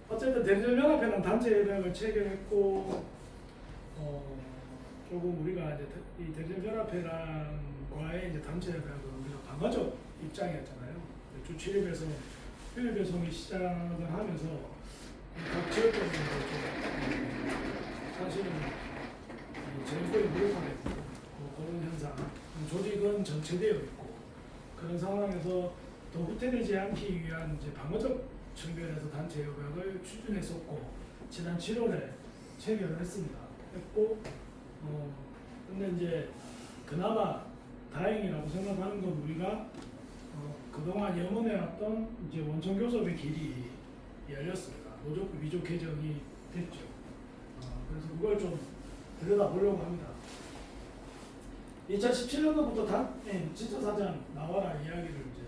어쨌든 대리점연합회는 단체 협약을 체결했고 조금 우리가 이제 이 대리점연합회랑과의 이제 단체 협약은 우리가 방어적 입장이었잖아요. 주 7일에서 휴일 배송이 시작을 하면서 각 지역적으로 좀 사실은 제일거의 무력화되고 그런 현상, 조직은 정체되어 있고 그런 상황에서 더 후퇴되지 않기 위한 이제 방어적 측면에서 단체 협약을 추진했었고 지난 7월에 체결을 했고 근데 이제 그나마 다행이라고 생각하는 건 우리가 그동안 염원해왔던 이제 원청교섭의 길이 열렸습니다. 노조법 위조 개정이 됐죠. 그래서 그걸 좀 들여다보려고 합니다. 2017년도부터 진짜 사장 나와라 이야기를 이제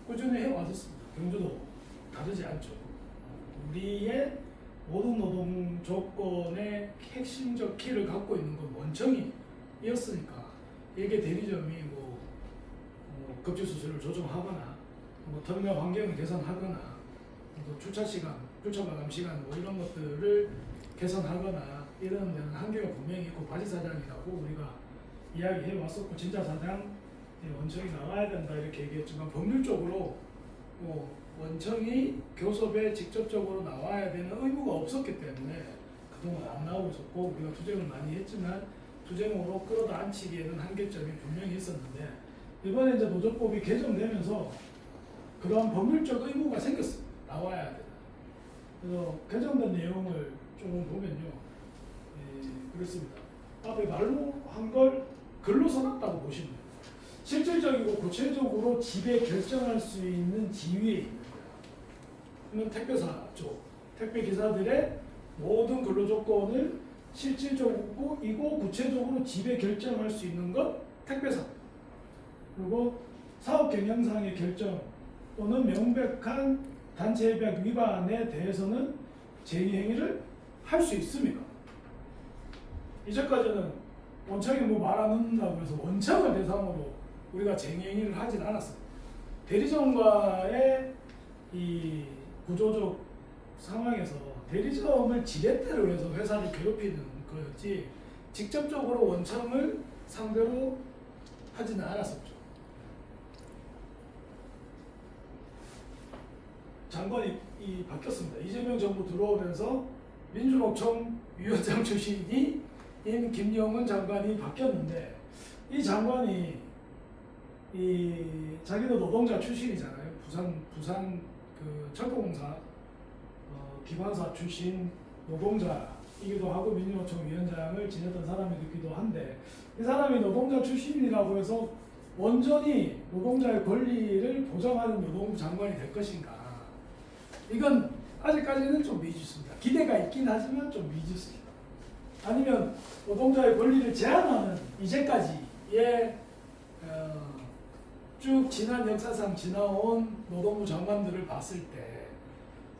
꾸준히 해왔었습니다. 경주도 다르지 않죠. 우리의 모든 노동 조건의 핵심적 키를 갖고 있는 건 원청이었으니까 이게 대리점이 급지 수수료를 조정하거나 터미널 환경을 개선하거나 주차 시간, 주차 마감 시간 이런 것들을 개선하거나 이런 데는 한계가 분명히 있고 바지 사장이라고 우리가 이야기해 왔었고 진짜 사장 원청이 나와야 된다 이렇게 얘기했지만 법률적으로 원청이 교섭에 직접적으로 나와야 되는 의무가 없었기 때문에 그동안 안 나오고 있었고 우리가 투쟁을 많이 했지만 투쟁으로 끌어다 앉히기에는 한계점이 분명히 있었는데 이번에 이제 노조법이 개정되면서 그런 법률적 의무가 생겼습니다. 나와야 된다. 그래서 개정된 내용을 좀 보면요. 그렇습니다. 앞에 말로 한 걸 글로 써놨다고 보시면 돼요. 실질적이고 구체적으로 지배 결정할 수 있는 지위에 있는 거야. 택배사 쪽, 택배 기사들의 모든 근로 조건을 실질적이고 구체적으로 지배 결정할 수 있는 건 택배사. 그리고 사업 경영상의 결정 또는 명백한 단체 협약 위반에 대해서는 제의 행위를 할 수 있습니다. 이제까지는 원청이 말 안 듣는다고 해서 원청을 대상으로 우리가 쟁의행위를 하진 않았어요. 대리점과의 이 구조적 상황에서 대리점을 지렛대로 해서 회사를 괴롭히는 거였지 직접적으로 원청을 상대로 하지는 않았었죠. 장관이 바뀌었습니다. 이재명 정부 들어오면서 민주노총 위원장 출신이 김영은 장관이 바뀌었는데 이 장관이 자기도 노동자 출신이잖아요. 부산 그 철도공사 기관사 출신 노동자이기도 하고 민주노총 위원장을 지냈던 사람이기도 한데 이 사람이 노동자 출신이라고 해서 온전히 노동자의 권리를 보장하는 노동부 장관이 될 것인가? 이건 아직까지는 좀 미지수입니다. 기대가 있긴 하지만 좀 미지수입니다. 아니면 노동자의 권리를 제한하는 이제까지의 쭉 지난 역사상 지나온 노동부 장관들을 봤을 때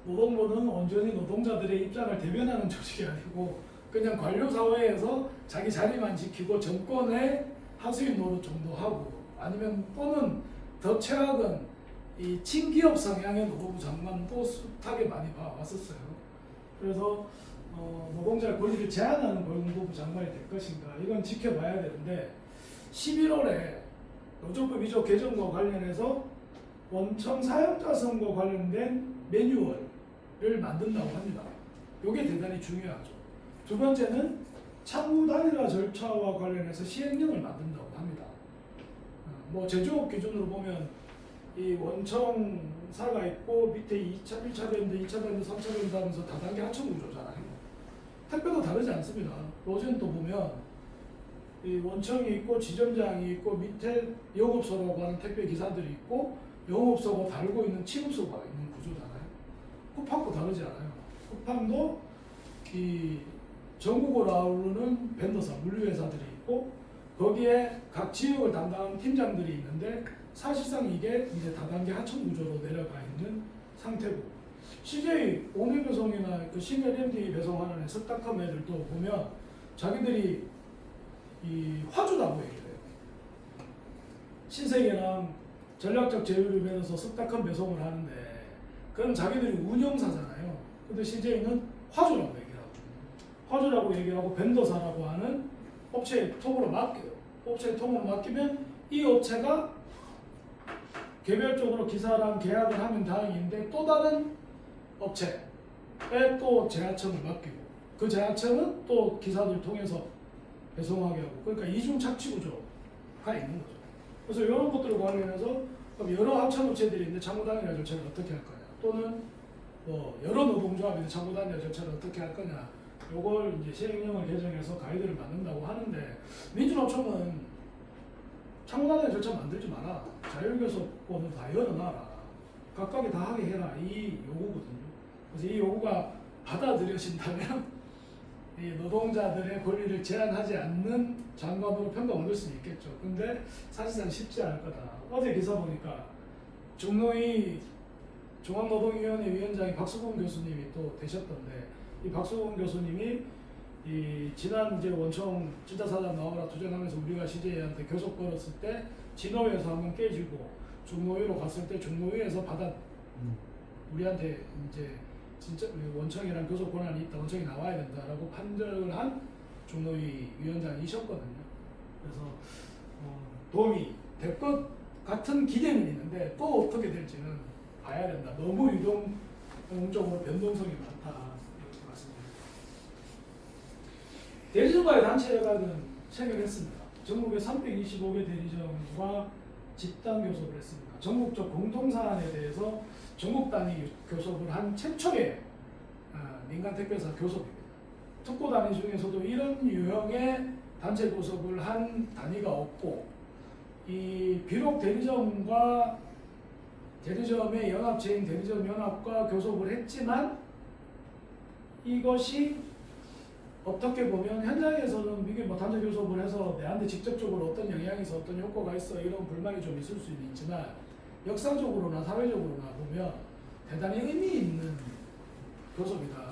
노동부는 온전히 노동자들의 입장을 대변하는 조직이 아니고 그냥 관료사회에서 자기 자리만 지키고 정권의 하수인 노릇 정도 하고 아니면 또는 더 최악은 이 친기업 성향의 노동부 장관도 숱하게 많이 봐왔었어요. 그래서 노동자의 권리를 제한하는 노동부 장관이 될 것인가 이건 지켜봐야 되는데 11월에 노조법 위조 개정과 관련해서 원청 사용자 선거 관련된 매뉴얼을 만든다고 합니다. 이게 대단히 중요하죠. 두 번째는 창구 단일화 절차와 관련해서 시행령을 만든다고 합니다. 제조업 기준으로 보면 이 원청사가 있고 밑에 1차 밴드, 2차 밴드, 3차 밴드 하면서 다단계 하청 구조잖아요. 택배도 다르지 않습니다. 로젠도 보면 이 원청이 있고 지점장이 있고 밑에 영업소라고 하는 택배 기사들이 있고 영업소가 다루고 있는 취급소가 있는 구조잖아요. 쿠팡도 다르지 않아요. 쿠팡도 이 전국으로 아우르는 벤더사, 물류회사들이 있고 거기에 각 지역을 담당하는 팀장들이 있는데 사실상 이게 이제 다단계 하청 구조로 내려가 있는 상태고 CJ 오늘 배송이나 그 CLMD 배송하는 스타컴 애들도 보면 자기들이 이 화주라고 얘기해요. 신세계랑 전략적 제휴를 맺어서 스타컴 배송을 하는데 그 그럼 자기들이 운영사잖아요. 근데 CJ는 화주라고 얘기를 하거든요. 화주라고 얘기를 하고 벤더사라고 하는 업체에 통으로 맡겨요. 업체에 통으로 맡기면 이 업체가 개별적으로 기사랑 계약을 하면 다행인데 또 다른 업체에 또 제하청을 맡기고 그 제하청은 또 기사들 통해서 배송하게 하고 그러니까 이중 착취 구조가 있는 거죠. 그래서 이런 것들을 관련해서 그럼 여러 합참업체들이 있는데 창구단위화 절차를 어떻게 할 거냐 또는 뭐 여러 노동조합인데 창구단위화 절차를 어떻게 할 거냐 요걸 이제 시행령을 개정해서 가이드를 만든다고 하는데 민주노총은 창구단위화 절차 만들지 마라. 자율교섭권을 다 열어놔라. 각각이 다 하게 해라. 이 요구거든요. 그래서 이 요구가 받아들여진다면 이 노동자들의 권리를 제한하지 않는 장관으로 평가받을 수는 있겠죠. 근데 사실상 쉽지 않을 거다. 어제 기사 보니까 중노위 중앙노동위원회 위원장이 박수공 교수님이 또 되셨던데 이 박수공 교수님이 이 지난 이제 원청 진짜사장 나오라 투쟁하면서 우리가 CJ한테 교섭 걸었을 때 진노위에서 한번 깨지고 중노위로 갔을 때 중노위에서 우리한테 이제 진짜 원청이랑 교섭 권한이 있다, 원청이 나와야 된다라고 판정을 한 중노위 위원장이셨거든요. 그래서 도움이 될 것 같은 기대는 있는데 또 어떻게 될지는 봐야 된다. 너무 유동적으로 변동성이 많다. 이렇게 말씀드립니다. 대리점과의 단체협약은 체결했습니다. 전국에 325개 대리점과 집단 교섭을 했습니다. 전국적 공통사안에 대해서 전국 단위 교섭을 한 최초의 민간 택배사 교섭입니다. 특고 단위 중에서도 이런 유형의 단체 교섭을 한 단위가 없고 비록 대리점과 대리점의 연합체인 대리점 연합과 교섭을 했지만 이것이 어떻게 보면 현장에서는 이게 뭐 단체 교섭을 해서 내한테 직접적으로 어떤 영향이 있어 어떤 효과가 있어 이런 불만이 좀 있을 수는 있지만 역사적으로나 사회적으로나 보면 대단히 의미 있는 교섭이다.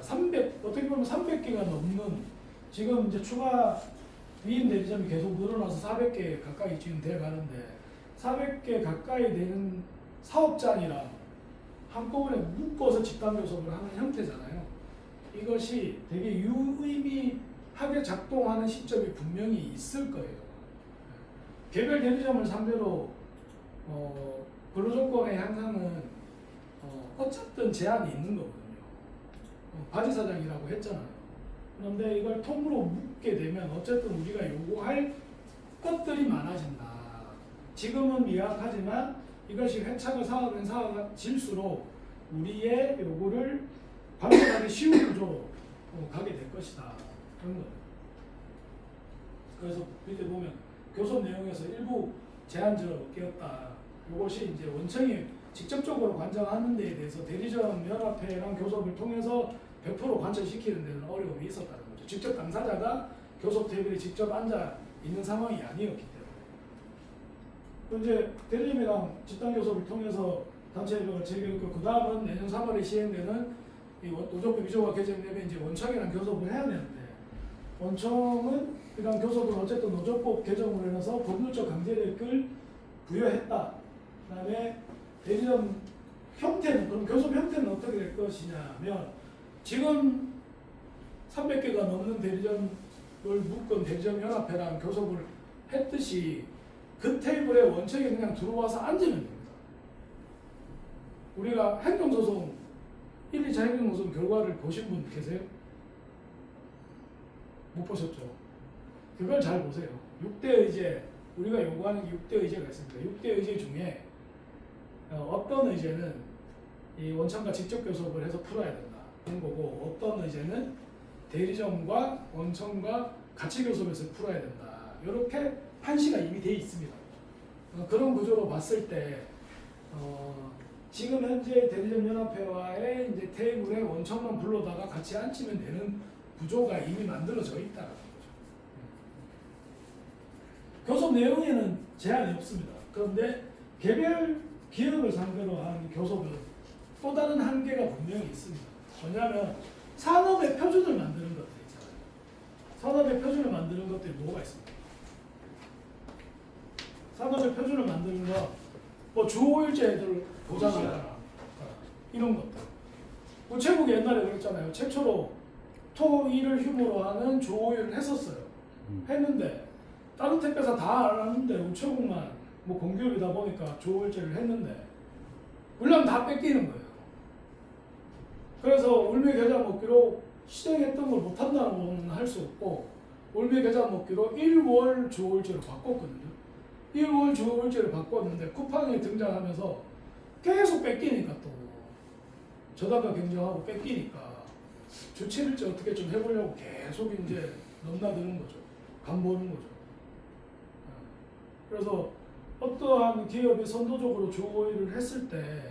어떻게 보면 300개가 넘는 지금 이제 추가 위임 대리점이 계속 늘어나서 400개 가까이 지금 돼 가는데 400개 가까이 되는 사업장이랑 한꺼번에 묶어서 집단 교섭을 하는 형태잖아요. 이것이 되게 유의미하게 작동하는 시점이 분명히 있을 거예요. 개별 대리점을 상대로 근로조건의 향상은 어쨌든 제한이 있는 거거든요. 바지사장이라고 했잖아요. 그런데 이걸 통으로 묶게 되면 어쨌든 우리가 요구할 것들이 많아진다. 지금은 미약하지만 이것이 회차가 사업은 사업질수록 우리의 요구를 관리하기 쉬운 구조로 가게 될 것이다. 그런 거예요. 그래서 밑에 보면 교섭 내용에서 일부 제한적으로 깨었다. 이것이 이제 원청이 직접적으로 관장하는 데에 대해서 대리점 연합회랑 교섭을 통해서 100% 관철시키는 데는 어려움이 있었다는 거죠. 직접 당사자가 교섭 테이블에 직접 앉아 있는 상황이 아니었기 때문에. 이제 대리점이랑 집단 교섭을 통해서 단체 협약을 체결했고 그 다음은 내년 3월에 시행되는 이 노조법 위조가 개정되면 이제 원청이랑 교섭을 해야 되는데 원청은 이런 교섭을 어쨌든 노조법 개정으로 인해서 법률적 강제력을 부여했다. 그다음에 대리점 형태는 그럼 교섭 형태는 어떻게 될 것이냐면 지금 300개가 넘는 대리점을 묶은 대리점 연합회랑 교섭을 했듯이 그 테이블에 원청이 그냥 들어와서 앉으면 됩니다. 우리가 행정소송 1, 2차 행정소송 결과를 보신 분 계세요? 못 보셨죠? 그걸 잘 보세요. 6대 의제, 우리가 요구하는 6대 의제가 있습니다. 6대 의제 중에 어떤 의제는 이 원청과 직접 교섭을 해서 풀어야 된다. 그런 거고 어떤 의제는 대리점과 원청과 같이 교섭해서 풀어야 된다. 이렇게 판시가 이미 돼 있습니다. 그런 구조로 봤을 때 지금 현재 대리점 연합회와의 이제 테이블에 원청만 불러다가 같이 앉히면 되는 구조가 이미 만들어져 있다는 거죠. 교섭 내용에는 제한이 없습니다. 그런데 개별 기업을 상대로 하는 교섭은 또 다른 한계가 분명히 있습니다. 뭐냐면 산업의 표준을 만드는 것들 있잖아요. 산업의 표준을 만드는 것들이 뭐가 있습니까? 산업의 표준을 만드는 거, 뭐 주 5일제를 보장하라. 이런 것들. 우체국이 옛날에 그랬잖아요. 최초로 토, 일을 휴무로 하는 주 5일을 했었어요. 했는데 다른 택배사 다 안 하는데 우체국만 뭐 공기업이다 보니까 주 5일제를 했는데 물량 다 뺏기는 거예요. 그래서 울며 겨자 먹기로 시행했던 걸 못한다는 건 할 수 없고 울며 겨자 먹기로 1월 주 5일제로 바꿨거든요. 1월 주 5일제를 바꿨는데 쿠팡이 등장하면서 계속 뺏기니까 또 저당과 경쟁하고 뺏기니까 주 7일째 어떻게 좀 해보려고 계속 이제 넘나드는 거죠. 간보는 거죠. 그래서 어떠한 기업이 선도적으로 주 5일을 했을 때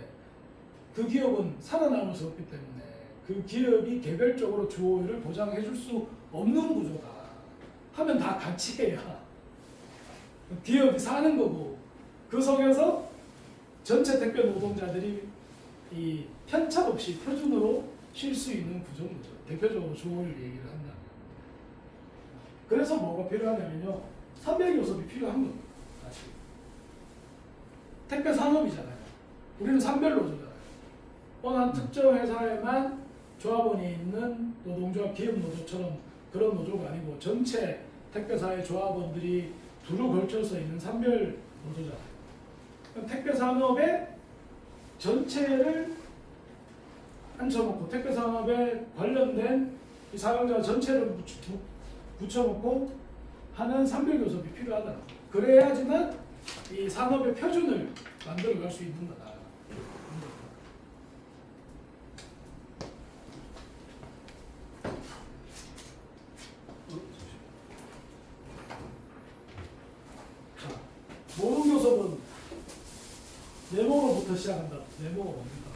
그 기업은 살아남을 수 없기 때문에 그 기업이 개별적으로 주 5일을 보장해 줄 수 없는 구조다 하면 다 같이 해야 기업이 사는 거고 그 속에서 전체 택배 노동자들이 이 편차 없이 표준으로 쉴 수 있는 구조인 거죠. 대표적으로 주 5일 얘기를 한다. 그래서 뭐가 필요하냐면요. 300요섭이 필요한 겁니다. 다시. 택배 산업이잖아요. 우리는 산별 노조잖아요. 어느 특정 회사에만 조합원이 있는 노동조합, 기업 노조처럼 그런 노조가 아니고 전체 택배사의 조합원들이 두루 걸쳐서 있는 산별 노조잖아요. 택배 산업의 전체를 앉혀놓고 택배 산업에 관련된 이 사용자 전체를 붙여놓고 하는 산별 교섭이 필요하다. 그래야지만 이 산업의 표준을 만들어갈 수 있는 거다. 자, 모든 교섭은 네모로부터 시작한다. 네모가 뭡니까?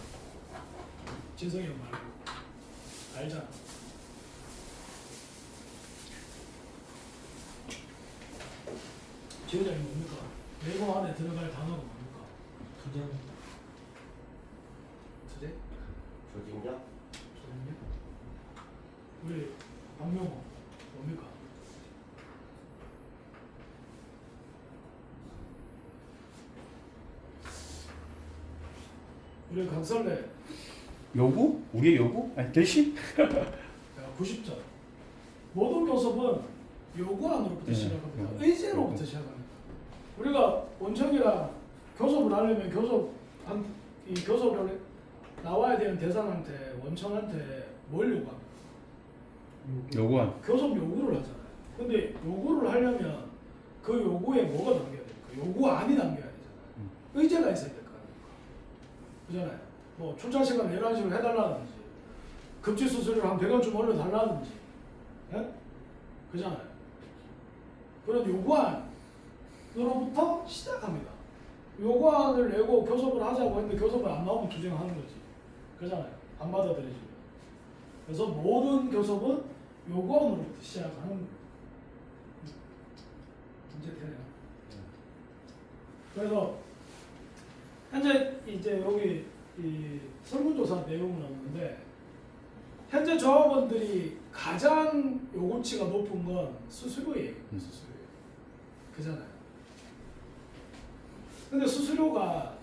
진성이 형 말고 알잖아. 지회장이 뭡니까? 네모 안에 들어갈 단어가 뭡니까? 투쟁. 투쟁? 조직력? 조직력? 우리 박명호 뭡니까? 우리 강설래 요구? 우리의 요구? 아니 대신? 90점. 모든 교섭은 요구안으로부터 네, 시작합니다. 요구. 의제로부터 요구. 시작합니다. 우리가 원청이랑 교섭을 하려면 이 교섭을 나와야 되는 대상한테 원청한테 뭘 요구합니까? 요구한. 교섭 요구를 하잖아요. 근데 요구를 하려면 그 요구에 뭐가 담겨야 됩니까? 요구안이 담겨야 되잖아요. 의제가 있어야 될 거 아닙니까? 그잖아요. 뭐 출장 시간 11시로 해달라든지 급지 수수료를 한 100원 좀 올려달라든지 예? 그잖아요. 그런 요구안으로부터 시작합니다. 요구안을 내고 교섭을 하자고 했는데 교섭을 안 나오면 투쟁하는 거지. 그잖아요. 안 받아들이지. 그래서 모든 교섭은 요구안으로부터 시작하는 거예요. 문제 되네요. 그래서 현재 이제 여기 이 설문조사 내용은 없는데 현재 조합원들이 가장 요구치가 높은 건 수수료예요. 수수료. 그잖아요. 근데 수수료가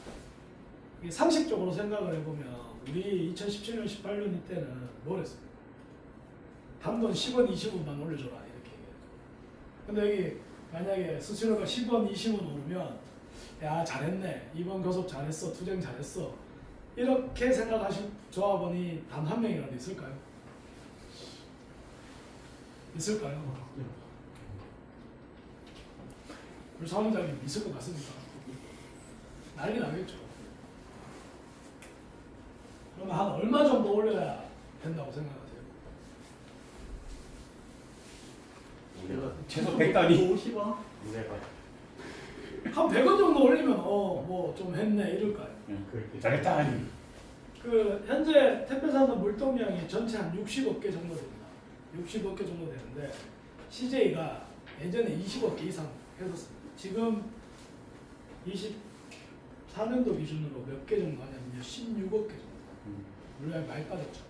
상식적으로 생각을 해보면 우리 2017년, 18년 이때는 뭘 했어요? 단돈 10원, 20원만 올려줘라 이렇게 얘기해요. 근데 여기 만약에 수수료가 10원, 20원 오르면 야 잘했네, 이번 교섭 잘했어, 투쟁 잘했어 이렇게 생각하실 조합원이 단 한 명이라도 있을까요? 있을까요? 우리 사무장님 있을 것 같습니까? 난리 나겠죠. 그러면 한 얼마 정도 올려야 된다고 생각하세요? 최소 100단위. 50원? 내가 한 100원 정도 올리면 뭐 좀 했네 이럴까요? 잘했다 아니. 그 현재 택배사는 물동량이 전체 한 60억 개 정도 됩니다. 60억 개 정도 되는데 CJ가 예전에 20억 개 이상 했었습니다. 지금 24년도 기준으로 몇 개 정도 하냐면요. 16억 개 정도. 물량이 많이 빠졌죠.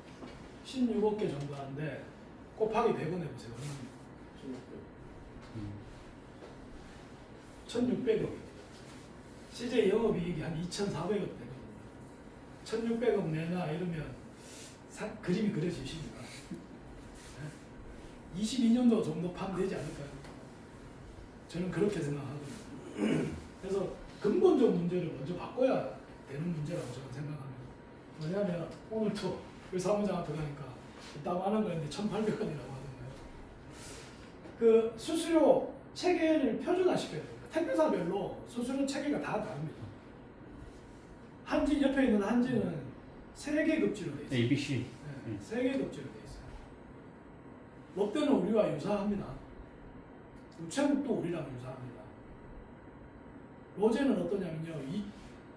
16억 개 정도 하는데 곱하기 100원 해보세요. 1600억. CJ 영업이익이 한 2,400억 되거든요. 1600억 내나 이러면 그림이 그려지십니다. 22년도 정도 파면 되지 않을까요? 저는 그렇게 생각하거든요. 그래서 근본적 문제를 먼저 바꿔야 되는 문제라고 저는 생각합니다. 왜냐하면 오늘도 그 사무장 앞에 가니까 딱 하는 거 있는데 1,800원이라고 하던데요. 그 수수료 체계를 표준화시켜야 됩니다. 택배사별로 수수료 체계가 다 다릅니다. 한진 옆에 있는 한진은 3개 급지로 돼 있어요. ABC. 네, 3개 급지로 돼 있어요. 롯데는 우리와 유사합니다. 우체국도 우리랑 유사합니다. 로제는 어떠냐면요. 이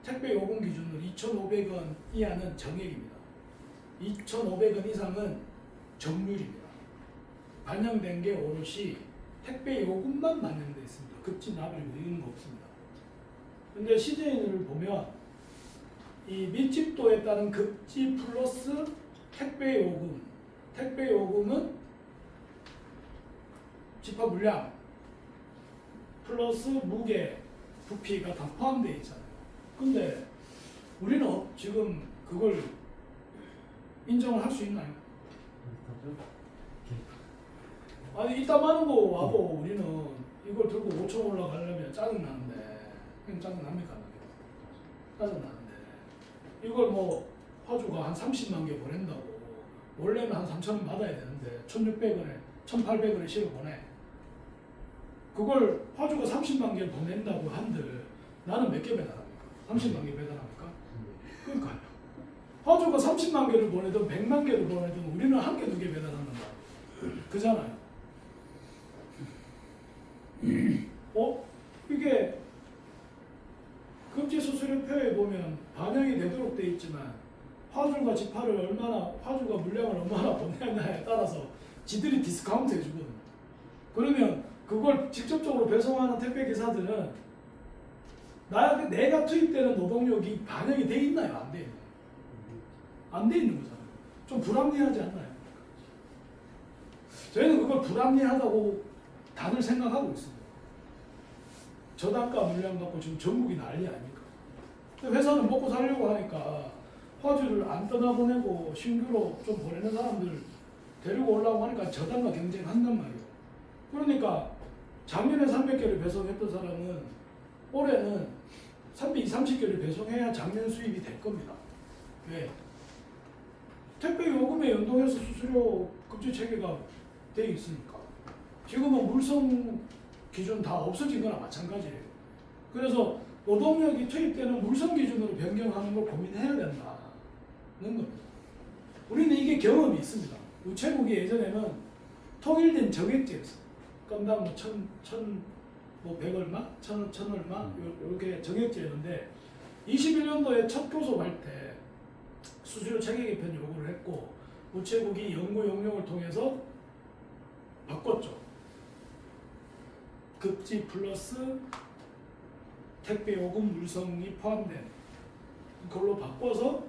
택배 요금 기준으로 2,500원 이하는 정액입니다. 2,500원 이상은 정률입니다. 반영된 게 오롯이 택배 요금만 반영되어 있습니다. 급지 나발이 이런 거 없습니다. 근데 CJ를 보면 이 밀집도에 따른 급지 플러스 택배 요금은 집합 물량 플러스 무게, 부피가 다 포함되어 있잖아요. 근데 우리는 지금 그걸 인정을 할 수 있나요? 아니 이따 많은 거 와도 우리는 이걸 들고 5천 올라가려면 짜증나는데 그냥 짜증납니까? 짜증나는데 이걸 뭐 화주가 한 30만 개 보낸다고 원래는 한 3,000원 받아야 되는데 1,600원에 1,800원에 실어 보내. 그걸 화주가 30만 개를 보낸다고 한들 나는 몇 개 배달합니까? 30만 개 배달합니까? 그러니까요. 화주가 30만 개를 보내든 100만 개를 보내든 우리는 한 개, 2개 배달하는 거야. 그잖아요. 이게 급지 수수료표에 보면 반영이 되도록 돼 있지만 화주가 화주가 물량을 얼마나 보내냐에 따라서 지들이 디스카운트 해주거든. 그러면 그걸 직접적으로 배송하는 택배 기사들은 내가 투입되는 노동력이 반영이 돼 있나요? 안 돼 있나요? 안 돼 있는 거잖아요. 좀 불합리하지 않나요? 저희는 그걸 불합리하다고 다들 생각하고 있습니다. 저단가 물량 갖고 지금 전국이 난리 아닙니까? 회사는 먹고 살려고 하니까 화주를 안 떠나보내고 신규로 좀 보내는 사람들 데리고 오려고 하니까 저단가 경쟁한단 말이에요. 그러니까 작년에 300개를 배송했던 사람은 올해는 330개를 배송해야 작년 수입이 될 겁니다. 왜? 택배 요금에 연동해서 수수료 급지 체계가 돼 있으니까. 지금은 물성 기준 다 없어진 거나 마찬가지예요. 그래서 노동력이 투입되는 물성 기준으로 변경하는 걸 고민해야 된다는 겁니다. 우리는 이게 경험이 있습니다. 우체국이 예전에는 통일된 정액제였어요. 건당 뭐 100 얼마? 1,000 얼마? 이렇게 정액제였는데 21년도에 첫 교섭할 때 수수료 체계 개편 요구를 했고 우체국이 연구 용역을 통해서 바꿨죠. 급지 플러스 택배 요금 물성이 포함된 그걸로 바꿔서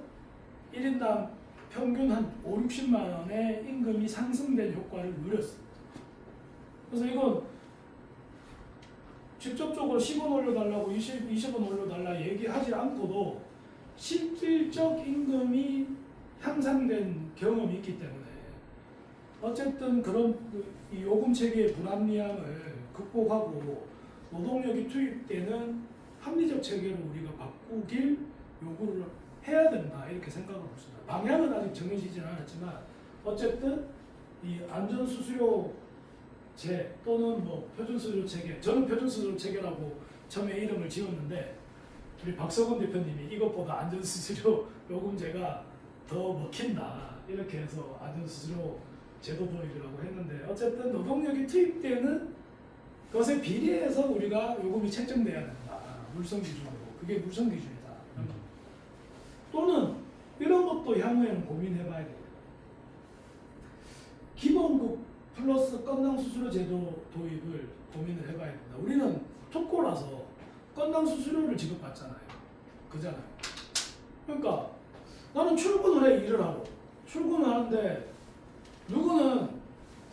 1인당 평균 한 5, 60만 원의 임금이 상승된 효과를 누렸습니다. 그래서 이건 직접적으로 10원 올려달라고 20원 올려달라 얘기하지 않고도 실질적 임금이 향상된 경험이 있기 때문에 어쨌든 그런 이 요금 체계의 불합리함을 극복하고 노동력이 투입되는 합리적 체계로 우리가 바꾸길 요구를 해야 된다 이렇게 생각하고 있습니다. 방향은 아직 정해지지는 않았지만 어쨌든 이 안전수수료제 또는 뭐 표준수수료 체계, 저는 표준수수료 체계라고 처음에 이름을 지었는데 우리 박석원 대표님이 이것보다 안전수수료 요금제가 더 먹힌다 이렇게 해서 안전수수료 제도 도입이라고 했는데 어쨌든 노동력이 투입되는 것에 비례해서 우리가 요금이 책정돼야 된다. 물성 기준으로. 그게 물성 기준이다. 또는 이런 것도 향후에는 고민해봐야 됩니다. 기본급 플러스 건당 수수료 제도 도입을 고민을 해봐야 된다. 우리는 특고라서 건당 수수료를 지급받잖아요. 그잖아요. 그러니까 나는 출근을 해 일을 하고 출근을 하는데 누구는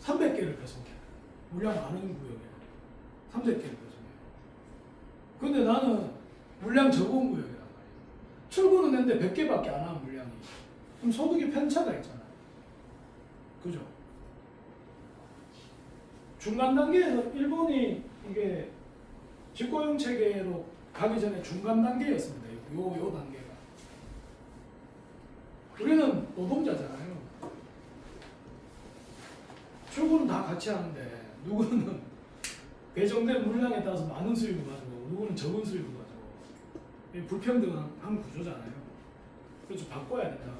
300개를 배송해. 물량 많은 구역에 300개를 배송해. 근데 나는 물량 적은 구역이란 말이에요. 출근은 했는데 100개밖에 안 하는 물량이. 그럼 소득의 편차가 있잖아요. 그죠? 중간 단계에서 일본이 이게 집고용 체계로 가기 전에 중간 단계였습니다. 요 단계가. 우리는 노동자잖아요. 출근은 다 같이 하는데 누구는 배정된 물량에 따라서 많은 수익을 가지고 누구는 적은 수익을 가지고 이게 불평등한 구조잖아요. 그래서 바꿔야 된다.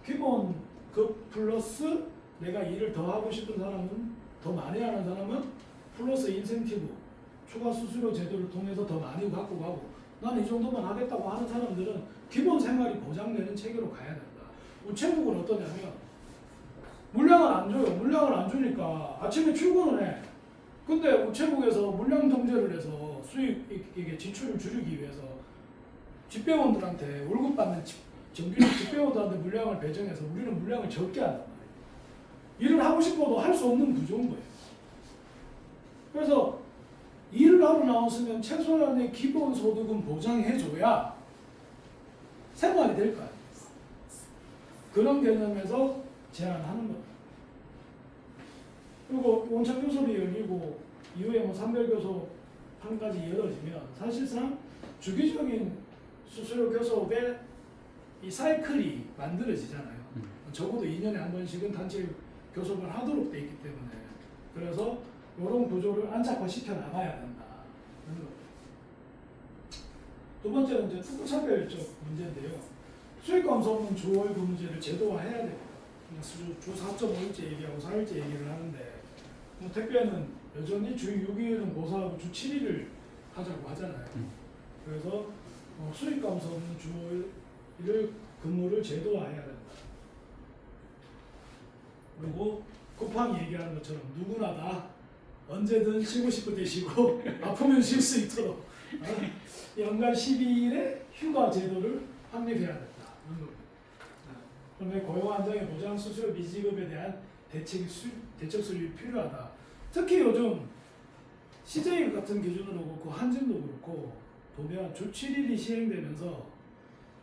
기본 그 플러스 내가 일을 더 하고 싶은 사람은 더 많이 하는 사람은 플러스 인센티브 추가 수수료 제도를 통해서 더 많이 갖고 가고 나는 이 정도만 하겠다고 하는 사람들은 기본 생활이 보장되는 체계로 가야 된다. 우체국은 어떠냐면 물량을 안 줘요. 물량을 안 주니까 아침에 출근을 해. 근데 우체국에서 물량 통제를 해서 수익 이게 지출을 줄이기 위해서 집배원들한테 월급 받는 정규직 집배원들한테 물량을 배정해서 우리는 물량을 적게 한단 말이에요. 일을 하고 싶어도 할 수 없는 구조인 거예요. 그래서 일을 하러 나왔으면 최소한의 기본 소득은 보장해줘야 생활이 될 거 아니에요. 그런 개념에서 제안하는 겁니다. 그리고 원천교섭이 열리고 이후에 뭐 산별교섭 한 가지 열어지면 사실상 주기적인 수수료 교섭의 이 사이클이 만들어지잖아요. 적어도 2년에 한 번씩은 단체 교섭을 하도록 돼 있기 때문에 그래서 이런 구조를 안착화시켜 나가야 된다. 두 번째는 이제 특구차별적 문제인데요. 수익감소 없는 주월 근무제를 제도화해야 됩니다. 주 4.5일째 얘기하고 4일째 얘기를 하는데 뭐 택배는 여전히 주 6일은 고사하고 주 7일을 하자고 하잖아요. 그래서 수익감소 없는 주월 근무를 제도화해야 된다. 그리고 쿠팡이 얘기하는 것처럼 누구나 다 언제든 쉬고 싶을 때 쉬고 아프면 쉴 수 있도록 연간 12일의 휴가 제도를 확립해야 된다. 그런데 고용 안정의 보장 수수료 미지급에 대한 대책 수립이 필요하다. 특히 요즘 CJ 같은 기준으로 그렇고 한진도 그렇고 보면 주 7일이 시행되면서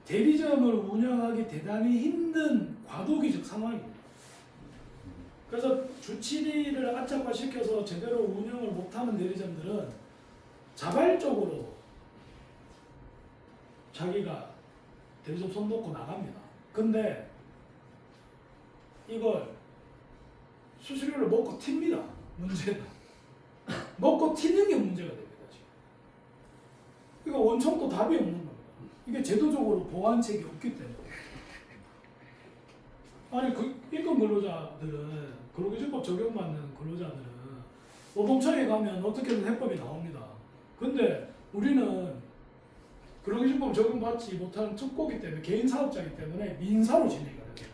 대리점을 운영하기 대단히 힘든 과도기적 상황입니다. 그래서 주 7일을 안착화시켜서 제대로 운영을 못하는 대리점들은 자발적으로 자기가 대리점 손 놓고 나갑니다. 근데 이걸 수수료를 먹고 튑니다. 문제는. 먹고 튀는 게 문제가 됩니다. 지금. 그러니까 원청도 답이 없는 겁니다. 이게 제도적으로 보완책이 없기 때문에. 아니 임금 근로자들은 근로기준법 적용받는 근로자들은 노동청에 가면 어떻게든 해법이 나옵니다. 근데 우리는 근로기준법 적용받지 못하는 특고기 때문에 개인 사업자이기 때문에 민사로 진행이 돼요.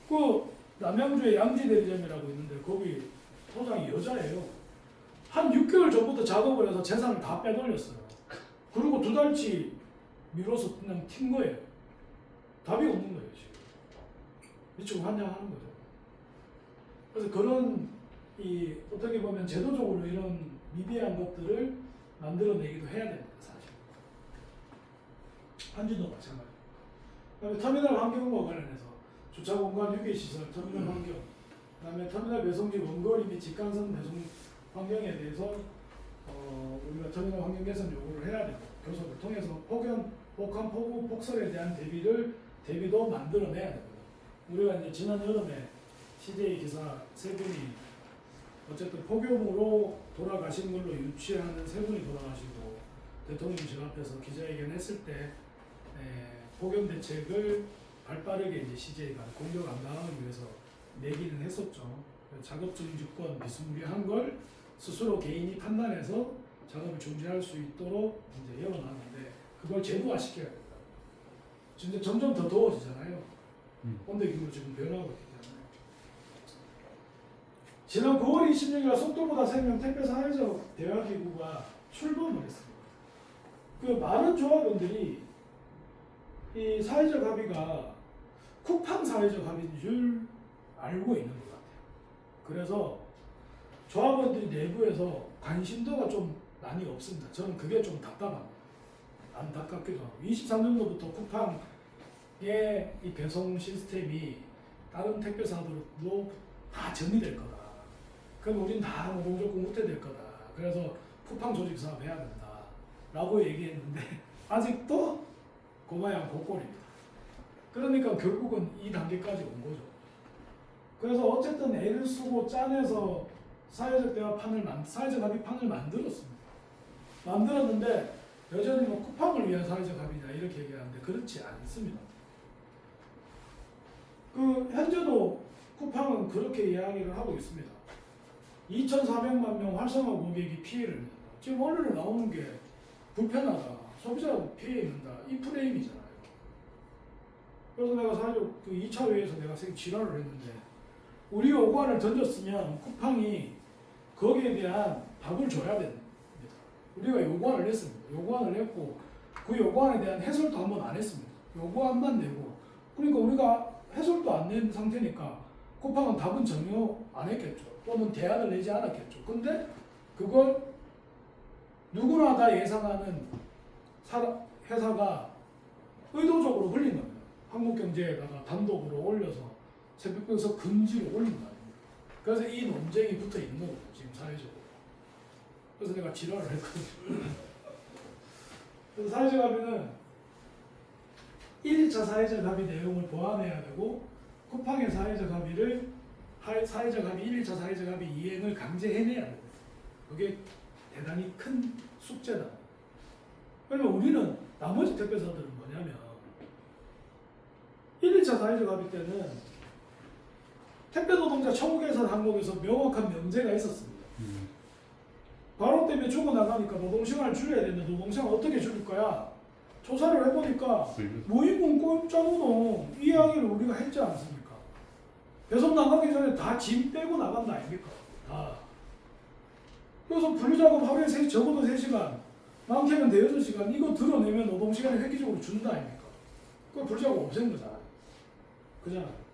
그 남양주에 양지대리점이라고 있는데 거기 소장이 여자예요. 한 6개월 전부터 작업을 해서 재산을 다 빼돌렸어요. 그리고 2달치 미뤄서 그냥 튄 거예요. 답이 없는 거예요 지금. 미치고 환장하는 거죠. 그래서 그런 어떻게 보면 제도적으로 이런 미비한 것들을 만들어내기도 해야 됩니다. 사실. 한진도 마찬가지. 그다음에 터미널 환경과 관련해서 주차 공간 유기 시설, 터미널 환경, 그다음에 터미널 배송지 원거리 및 직관선 배송 환경에 대해서 우리가 터미널 환경 개선 요구를 해야 되고 교섭을 통해서 폭염, 폭한, 폭우, 폭설에 대한 대비도 만들어내야 됩니다. 우리가 이제 지난 여름에 CJ 기사 3분이 어쨌든 폭염으로 돌아가신 걸로 유추하는 3분이 돌아가시고 대통령실 앞에서 기자회견 했을 때 폭염 대책을 발빠르게 이제 CJ가 공격 안 당하기 위해서 내기는 했었죠. 작업중지권 비스무리한 걸 스스로 개인이 판단해서 작업을 중지할 수 있도록 이제 열어놨는데 그걸 제도화시켜야 된다. 근데 점점 더 더워지잖아요. 온도 기후로 지금 변하고 있기 때문에. 지난 9월 26일 속도보다 생명 택배 사회적 대화기구가 출범을 했습니다. 그 많은 조합원들이 이 사회적 합의가 쿠팡 사회적 합의인 줄 알고 있는 것 같아요. 그래서 조합원들이 내부에서 관심도가 좀 많이 없습니다. 저는 그게 좀 답답합니다. 안타깝게도 23년도부터 쿠팡의 이 배송 시스템이 다른 택배사들로 다 정리될 거다. 그럼 우린 다 노동조건 우대될 거다. 그래서 쿠팡 조직 사업 해야 된다. 라고 얘기했는데 아직도 고마양 고꼴입니다. 그러니까 결국은 이 단계까지 온 거죠. 그래서 어쨌든 애를 쓰고 짜내서 사회적 합의판을 만들었습니다. 만들었는데 여전히 뭐 쿠팡을 위한 사회적 합의냐 이렇게 얘기하는데 그렇지 않습니다. 현재도 쿠팡은 그렇게 이야기를 하고 있습니다. 2,400만 명 활성화 고객이 피해를 입는다. 지금 언론에 나오는 게 불편하다, 소비자가 피해 입는다 이 프레임이잖아요. 그래서 내가 사실 2차 회의에서 내가 지랄을 했는데 우리 요구안을 던졌으면 쿠팡이 거기에 대한 답을 줘야 됩니다. 우리가 요구안을 냈습니다. 요구안을 냈고 그 요구안에 대한 해설도 한번 안 했습니다. 요구안만 내고 그러니까 우리가 해설도 안 낸 상태니까 쿠팡은 답은 전혀 안 했겠죠. 또는 대안을 내지 않았겠죠. 근데 그걸 누구나 다 예상하는 회사가 의도적으로 흘린 겁니다. 한국경제에다가 단독으로 올려서 새벽에서 금지로 올린 거 아닙니까? 그래서 이 논쟁이 붙어 있는 거죠. 지금 사회적으로. 그래서 내가 지랄을 했거든요. 그래서 사회적 합의는 1, 2차 사회적 합의 내용을 보완해야 되고 쿠팡의 사회적 합의 1, 2차 사회적 합의 이행을 강제해내야 됩니다. 그게 대단히 큰 숙제다. 그러면 우리는 나머지 택배사들은 뭐냐면 1, 2차 사회적 합의 때는 택배 노동자 처우 개선 항목에서 명확한 명제가 있었습니다. 바로 때문에 죽어나가니까 노동시간을 줄여야 되는데 노동시간 어떻게 줄일 거야? 조사를 해보니까 무임금 공짜 노동 이 이야기를 우리가 했지 않습니까? 배송 나가기 전에 다 짐 빼고 나간다 아닙니까? 다. 그래서 분류작업 하루에 적어도 3시간 많게는 대여섯 시간 이거 드러내면 노동시간을 획기적으로 준다 아닙니까? 그거 분류작업 없앤 거잖아요. 그잖아요.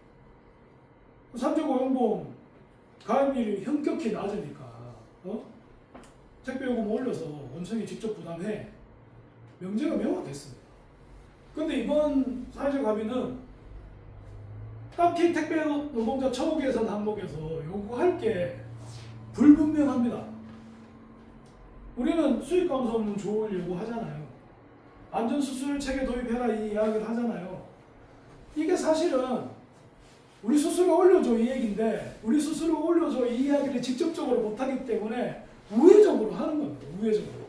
산재고용보험 가입률이 현격히 낮으니까 택배요금 올려서 원청이 직접 부담해 명제가 명확했습니다. 근데 이번 사회적 합의는 딱히 택배 노동자 처우 개선 항목에서 요구할 게 불분명합니다. 우리는 수익 감소 없는 조업을 요구하잖아요. 안전수수료 체계 도입해라 이 이야기를 하잖아요. 이게 사실은 우리 수수료 올려줘 이 얘기인데 우리 수수료 올려줘 이 이야기를 직접적으로 못하기 때문에 우회적으로 하는 겁니다. 우회적으로.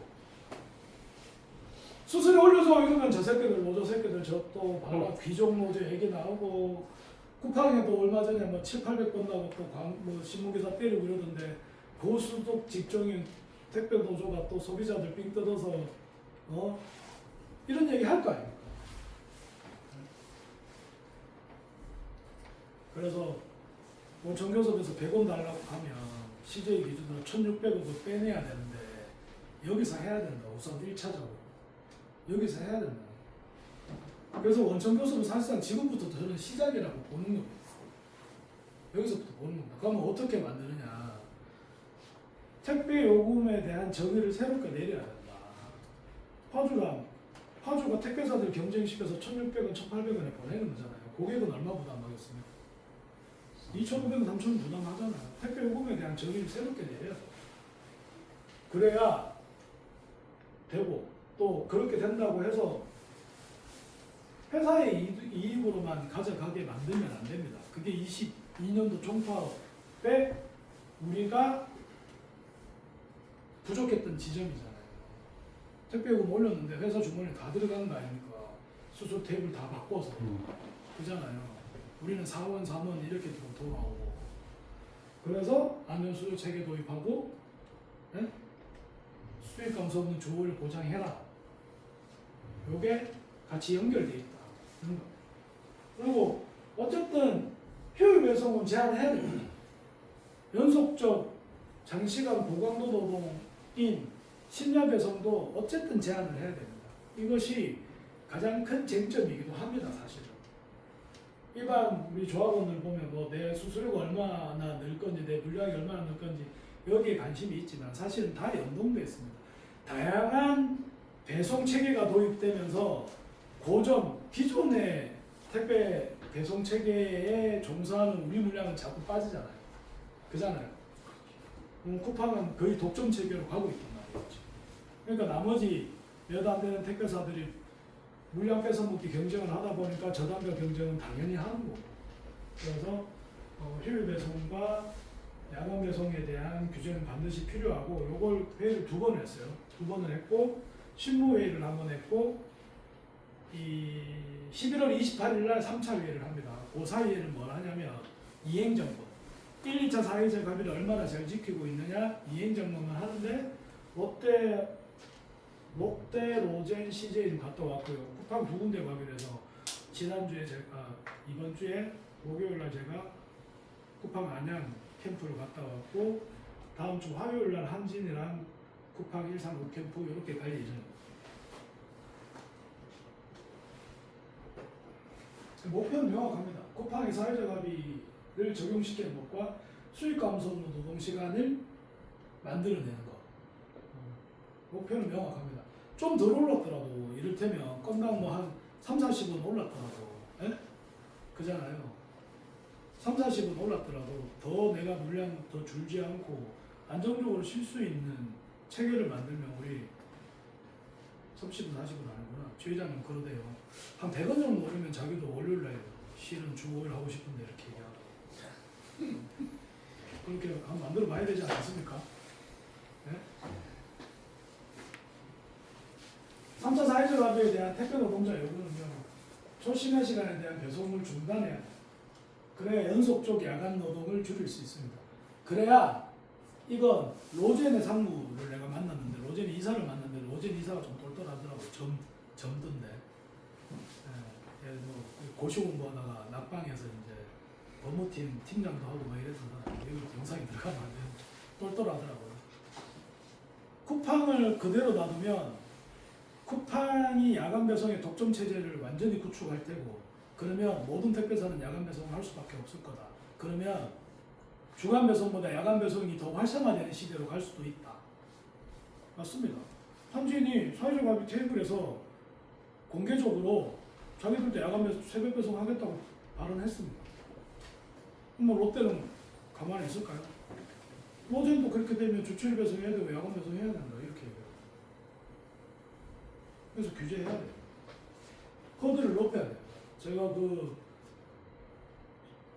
수수료 올려줘 이러면 저 새끼들 노조 새끼들 저 또 바로 귀족 노조 얘기 나오고 쿠팡에도 얼마 전에 뭐 700-800번 나고 또 신문기사 때리고 이러던데 고수속 직종인 택배 노조가 또 소비자들 삥 뜯어서 이런 얘기 할 거 아닙니까? 그래서 원청교섭에서 100원 달라고 하면 CJ 기준으로 1,600억을 빼내야 되는데 여기서 해야 된다. 우선 1차적으로. 여기서 해야 된다. 그래서 원청교섭은 사실상 지금부터 저는 시작이라고 보는 겁니다. 여기서부터 보는 겁니다. 그러면 어떻게 만드느냐. 택배 요금에 대한 정의를 새롭게 내려야 된다. 파주가 택배사들 경쟁시켜서 1,600원, 1,800원에 보내는 거잖아요. 고객은 얼마 부담하겠습니까? 2,500원, 3,000원 부담하잖아요. 택배 요금에 대한 정의를 새롭게 내려야 돼. 그래야 되고 또 그렇게 된다고 해서 회사의 이익으로만 가져가게 만들면 안 됩니다. 그게 22년도 총파업에 우리가 부족했던 지점이잖아요. 택배요금 올렸는데 회사 주머니에 다 들어가는 거 아닙니까? 수수 탭을 다 바꿔서 그잖아요. 우리는 4원, 3원 이렇게 돌아오고 그래서 안전수수 체계 도입하고 수익 감소 없는 조업을 보장해라. 요게 같이 연결돼 있다. 그리고 어쨌든 효율 배송은 제한해야 됩니다. 연속적 장시간 보강도 노동인 심야 배송도 어쨌든 제한을 해야 됩니다. 이것이 가장 큰 쟁점이기도 합니다. 사실은. 일반 우리 조합원들 보면 뭐 내 수수료가 얼마나 늘 건지 내 물량이 얼마나 늘 건지 여기에 관심이 있지만 사실은 다 연동되어 있습니다. 다양한 배송 체계가 도입되면서 고전 기존의 택배 배송 체계에 종사하는 우리 물량은 자꾸 빠지잖아요. 그잖아요. 쿠팡은 거의 독점 체계로 가고 있단 말이죠. 그러니까 나머지 몇 안 되는 택배사들이 물량 뺏어먹기 경쟁을 하다 보니까 저단가 경쟁은 당연히 하는 거고. 그래서 휴일 배송과 야간 배송에 대한 규제는 반드시 필요하고 요걸 회의를 2번 했어요. 2번을 했고 실무회의를 1번 했고 이 11월 28일 날 3차 회의를 합니다. 그 사이에는 뭘 하냐면 이행점검 1, 2차 사회적 합의를 얼마나 잘 지키고 있느냐 이행점검을 하는데 롯데, 로젠, CJ는 갔다 왔고요. 쿠팡 2군데 가기로 해서 지난주에 제가 이번 주에 목요일날 제가 쿠팡 안양 캠프를 갔다 왔고 다음 주 화요일날 한진이랑 쿠팡 135 캠프 이렇게 갈 예정입니다. 목표는 명확합니다. 쿠팡의 사회적 합의를 적용시키는 것과 수익 감소 없는 노동 시간을 만들어내는 것. 목표는 명확합니다. 좀 덜 올랐더라도 이를테면 건당 뭐 한 3, 40원 올랐더라도 에? 그잖아요. 3, 40원 올랐더라도 더 내가 물량 더 줄지 않고 안정적으로 쉴 수 있는 체계를 만들면 우리 30원, 40원 아니구나. 최 회장님 그러대요. 한 100원 정도 오르면 자기도 월요일날 실은 주 5일 하고 싶은데 이렇게 얘기하고 그렇게 한번 만들어 봐야 되지 않습니까? 네? 3차 사회적 합의에 대한 택배 노동자 요구는요. 초심야 시간에 대한 배송을 중단해야 돼요. 그래야 연속적 야간 노동을 줄일 수 있습니다. 그래야 이건 로젠의 상무를 내가 만났는데 로젠 이사를 만났는데 로젠 이사가 좀 똘똘하더라고요. 점던데. 예, 뭐 고시 공부하다가 낙방에서 이제 법무팀 팀장도 하고 막 이래서 이거 영상이 들어가면 안 되는데 똘똘하더라고요. 쿠팡을 그대로 놔두면 쿠팡이 야간 배송의 독점 체제를 완전히 구축할 테고 그러면 모든 택배사는 야간 배송을 할 수밖에 없을 거다. 그러면 주간 배송보다 야간 배송이 더 활성화되는 시대로 갈 수도 있다. 맞습니다. 한진이 사회적 합의 테이블에서 공개적으로 자기들도 야간 배송, 새벽 배송 하겠다고 발언했습니다. 뭐 롯데는 가만히 있을까요? 로젠도 그렇게 되면 주철 배송해야 되고 야간 배송해야 된다 이렇게 얘기해요. 그래서 규제해야 돼요. 코드를 높여야 돼요. 제가 그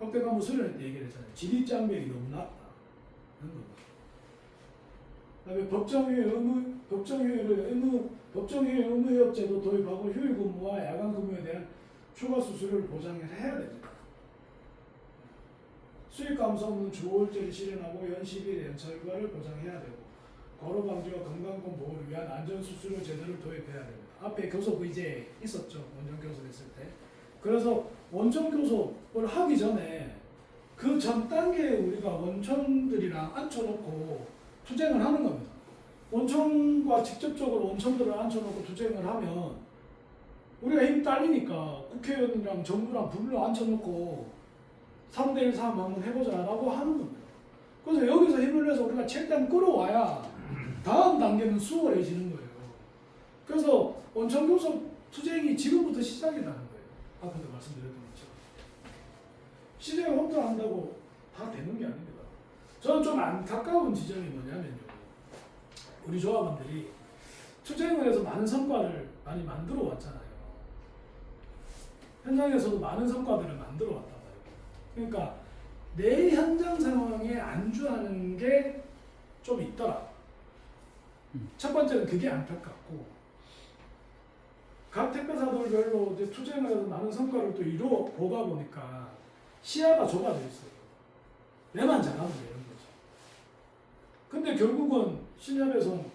확대감을 수련할 때 얘기를 했잖아요. 진입장벽이 너무 낮다. 그런 겁니다. 그다음에 법정휴일 의무 제도 도입하고 휴일 근무와 야간 근무에 대한 추가 수수료를 보장을 해야 됩니다. 수익 감소 없는 주 5일제를 실현하고 연 10일 연차 휴가를 보장해야 되고 거로 방지와 건강권 보호를 위한 안전수수료 제도를 도입해야 됩니다. 앞에 교섭 의제 있었죠. 원전 교섭했을 때. 그래서 원천 교섭을 하기 전에 그 전 단계에 우리가 원천들이랑 앉혀놓고 투쟁을 하는 겁니다. 원천과 직접적으로 원천들을 앉혀놓고 투쟁을 하면 우리가 힘 딸리니까 국회의원이랑 정부랑 불러 앉혀놓고 3대1 싸움 한번 해보자라고 하는 겁니다. 그래서 여기서 힘을 내서 우리가 최대한 끌어와야 다음 단계는 수월해지는 거예요. 그래서 원천교섭 투쟁이 지금부터 시작이라는 거예요. 아까도 말씀드렸던 것처럼. 시장을 혼자 한다고 다 되는 게 아닙니다. 저는 좀 안타까운 지점이 뭐냐면요. 우리 조합원들이 투쟁을 해서 많은 성과를 많이 만들어 왔잖아요. 현장에서도 많은 성과들을 만들어 왔단 말이에요. 그러니까 내 현장 상황에 안주하는 게 좀 있더라. 첫 번째는 그게 안타깝고 각 택배사들별로 이제 투쟁을 해서 많은 성과를 또 이루어 보다 보니까 시야가 좁아져 있어요. 내만 잘하면 되는 거죠. 근데 결국은 심야 배송,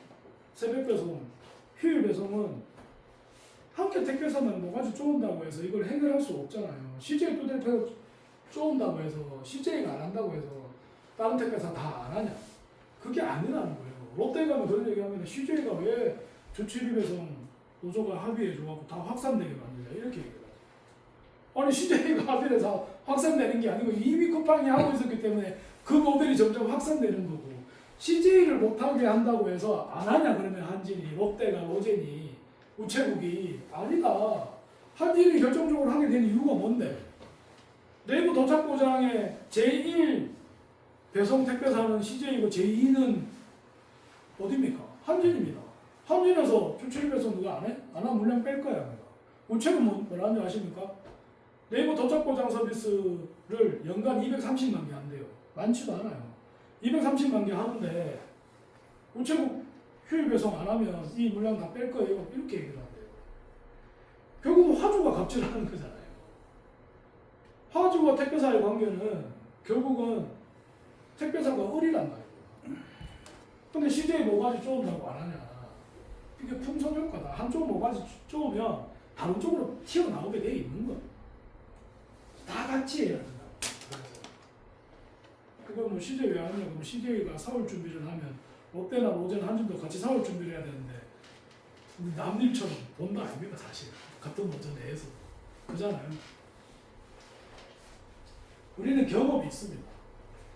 새벽 배송, 휴일 배송은 함께 택배사만 뭐가지 쪼은다고 해서 이걸 해결할 수 없잖아요. CJ 또 대표가 쪼은다고 해서 CJ가 안 한다고 해서 다른 택배사 다 안 하냐? 그게 아니라는 거예요. 롯데 가면 그런 얘기하면 CJ가 왜 주치리 배송 노조가 합의해줘갖고 다 확산되게 만드냐 이렇게 얘기해요. 아니 CJ가 합의해서 확산되는 게 아니고 이미 쿠팡이 하고 있었기 때문에 그 모델이 점점 확산되는 거고 CJ를 못하게 한다고 해서 안 하냐 그러면 한진이 롯데가 로젠이 우체국이 아니다. 한진이 결정적으로 하게 된 이유가 뭔데? 내부 도착고장의 제1 배송 택배사는 CJ이고 제2는 어디입니까? 한진입니다. 한진에서 주철 배송 누가 안 해? 안 하면 물량 뺄 거야. 내가. 우체국은 뭐라는지 아십니까? 내부 도착고장 서비스를 연간 230만 개 한대요. 많지도 않아요. 230만 개 하는데 우체국 휴일 배송 안 하면 이 물량 다 뺄 거예요. 이렇게 얘기를 한대요. 결국은 화주가 갑질하는 거잖아요. 화주와 택배사의 관계는 결국은 택배사가 을이란 말이에요. 근데 CJ 모가지 쪼은다고 안 하냐. 이게 풍선 효과다. 한쪽 모가지 쪼으면 다른 쪽으로 튀어나오게 돼 있는 거예요. 다 같이 해야 된다. 그거 뭐 CJ 왜 하냐? 그럼 CJ가 사올 준비를 하면 롯데나 로제나 한진도 같이 사올 준비를 해야 되는데 남일처럼 본다 아닙니까 사실. 같은 노조 내에서. 그잖아요. 우리는 경험이 있습니다.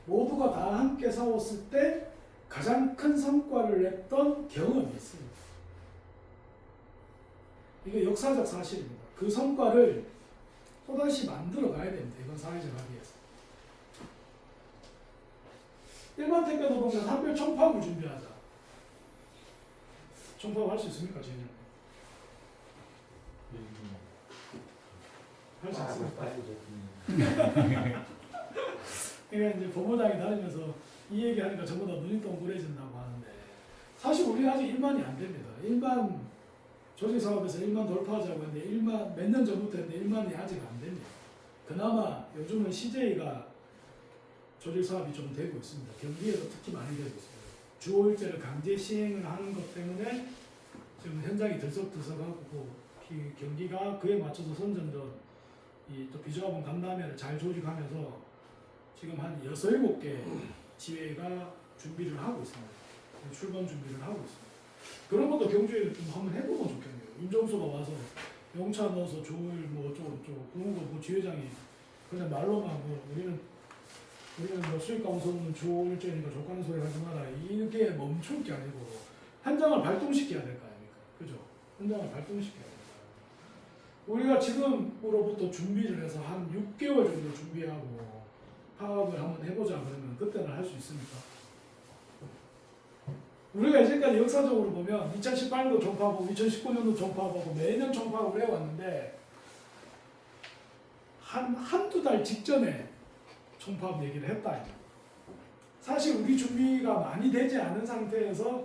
모두가 다 함께 싸웠을 때 가장 큰 성과를 냈던 경험이 있습니다. 이게 역사적 사실입니다. 그 성과를 또다시 만들어 가야 됩니다. 이건 사회적 합의에서. 일반 택배 노동자 산별 청파업을 준비하자. 청파업 할 수 있습니까, 진영? 할 수 있습니까? 그러니까 이제 법무장이 다니면서 이 얘기하니까 전부 다 눈이 동그래진다고 하는데 사실 우리는 아직 1만이 안 됩니다. 1만 조직사업에서 1만 돌파하자고 했는데 1만 몇 년 전부터 했는데 1만이 아직 안 됩니다. 그나마 요즘은 CJ가 조직사업이 좀 되고 있습니다. 경기에서 특히 많이 되고 있습니다. 주 5일제를 강제 시행을 하는 것 때문에 지금 현장이 들썩들썩하고 경기가 그에 맞춰서 선전전 또 비조합원 간담회를 잘 조직하면서 지금 한 6, 7개 지회가 준비를 하고 있습니다. 출범 준비를 하고 있습니다. 그런 것도 경주에 좀 한번 해보면 좋겠네요. 임종수가 와서 영차 넣어서 조을 뭐 어쩌고 그런 거뭐 지회장이 그냥 말로만 뭐 우리는 뭐 수익 감소는 주 5일제니까 족하는 소리 하지 마라. 이게 멈출 게 아니고 현장을 발동시켜야 될 거 아닙니까? 그죠? 현장을 발동시켜야 됩니다. 우리가 지금으로부터 준비를 해서 한 6개월 정도 준비하고 파업을 한번 해보자 그러면 그때는 할 수 있습니까? 우리가 이제까지 역사적으로 보면 2018년도 종파하고 2019년도 종파하고 매년 종파업을 해왔는데 한두 달 직전에 종파업 얘기를 했다. 사실 우리 준비가 많이 되지 않은 상태에서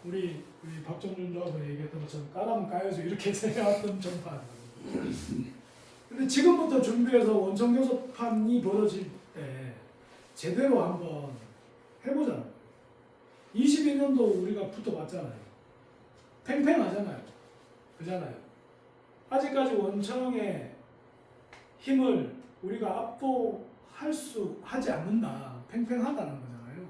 우리 박정준 조합원이 얘기했던 것처럼 까라면 까여서 이렇게 해왔던 종파입니다. 근데 지금부터 준비해서 원청 교섭판이 벌어질 때 제대로 한번 해보잖아요. 22년도 우리가 붙어봤잖아요. 팽팽하잖아요. 그잖아요. 아직까지 원청의 힘을 우리가 하지 않는다. 팽팽하다는 거잖아요.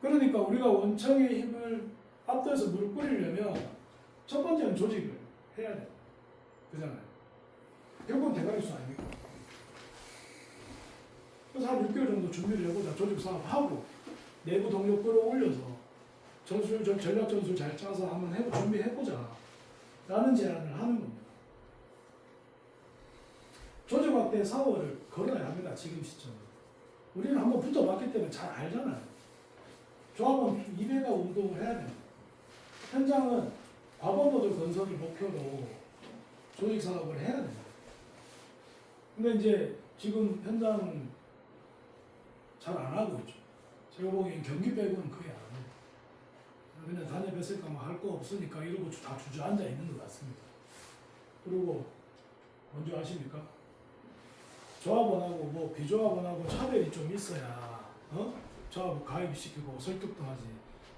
그러니까 우리가 원청의 힘을 압도해서 물 뿌리려면 첫 번째는 조직을 해야 돼요. 그잖아요. 결국은 대가리수 아닙니까? 그래서 한 6개월 정도 준비를 해보자. 조직 사업하고 내부 동력 끌어올려서 전략 전술 잘 짜서 한번 준비해보자 라는 제안을 하는 겁니다. 조직 확대 사업을 걸어야 합니다. 지금 시점에. 우리는 한번 붙어봤기 때문에 잘 알잖아요. 조합은 2배가 운동을 해야 됩니다. 현장은 과범노들 건설을 목표로 조직 사업을 해야 됩니다. 근데 이제 지금 현장은 잘 안 하고 있죠. 제가 보기엔 경기 빼고는 거의 안 해요. 그냥 다녀뵀을까 뭐 할 거 없으니까 이러고 다 주저앉아 있는 것 같습니다. 그리고 뭔지 아십니까? 조합원하고 뭐 비조합원하고 차별이 좀 있어야 조합 가입시키고 설득도 하지.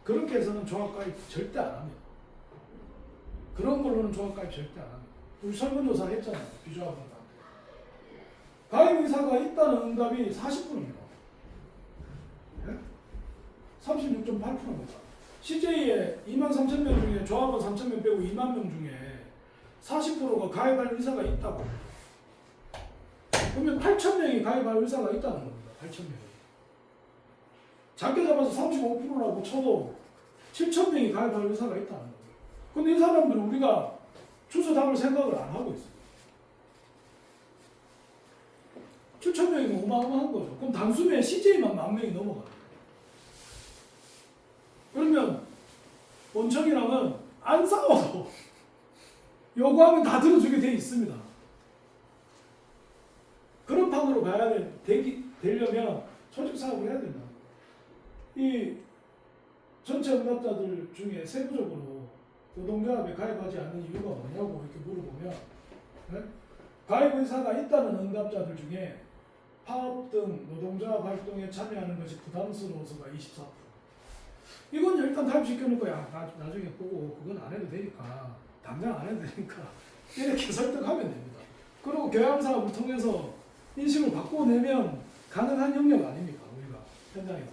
그렇게 해서는 조합 가입 절대 안 합니다. 그런 걸로는 조합 가입 절대 안 합니다. 우리 설문조사 했잖아요. 비조합원한테. 가입 의사가 있다는 응답이 40%입니다. 36.8%입니다. CJ에 23,000명 중에 조합원 3,000명 빼고 2만 명 중에 40%가 가입할 의사가 있다고. 그러면 8,000명이 가입할 의사가 있다는 겁니다. 8,000명이. 작게 잡아서 35%라고 쳐도 7,000명이 가입할 의사가 있다는 겁니다. 근데 이 사람들은 우리가 주소 담을 생각을 안 하고 있어요. 추천명이 어마어마한 거죠. 그럼 단숨에 CJ만 10,000명이 넘어가요. 그러면 원청이랑은 안 싸워도 요구하면 다 들어주게 돼 있습니다. 그런 판으로 가야 되려면 조직 사업을 해야 된다. 이 전체 응답자들 중에 세부적으로 노동조합에 가입하지 않는 이유가 뭐냐고 이렇게 물어보면, 네? 가입 의사가 있다는 응답자들 중에 파업 등 노동조합 활동에 참여하는 것이 부담스러워서가 24%. 이건 일단 가입시켜놓고 나중에 보고 그건 안 해도 되니까, 당장 안 해도 되니까 이렇게 설득하면 됩니다. 그리고 교양사업을 통해서 인식을 바꿔내면 가능한 영역 아닙니까, 우리가 현장에서.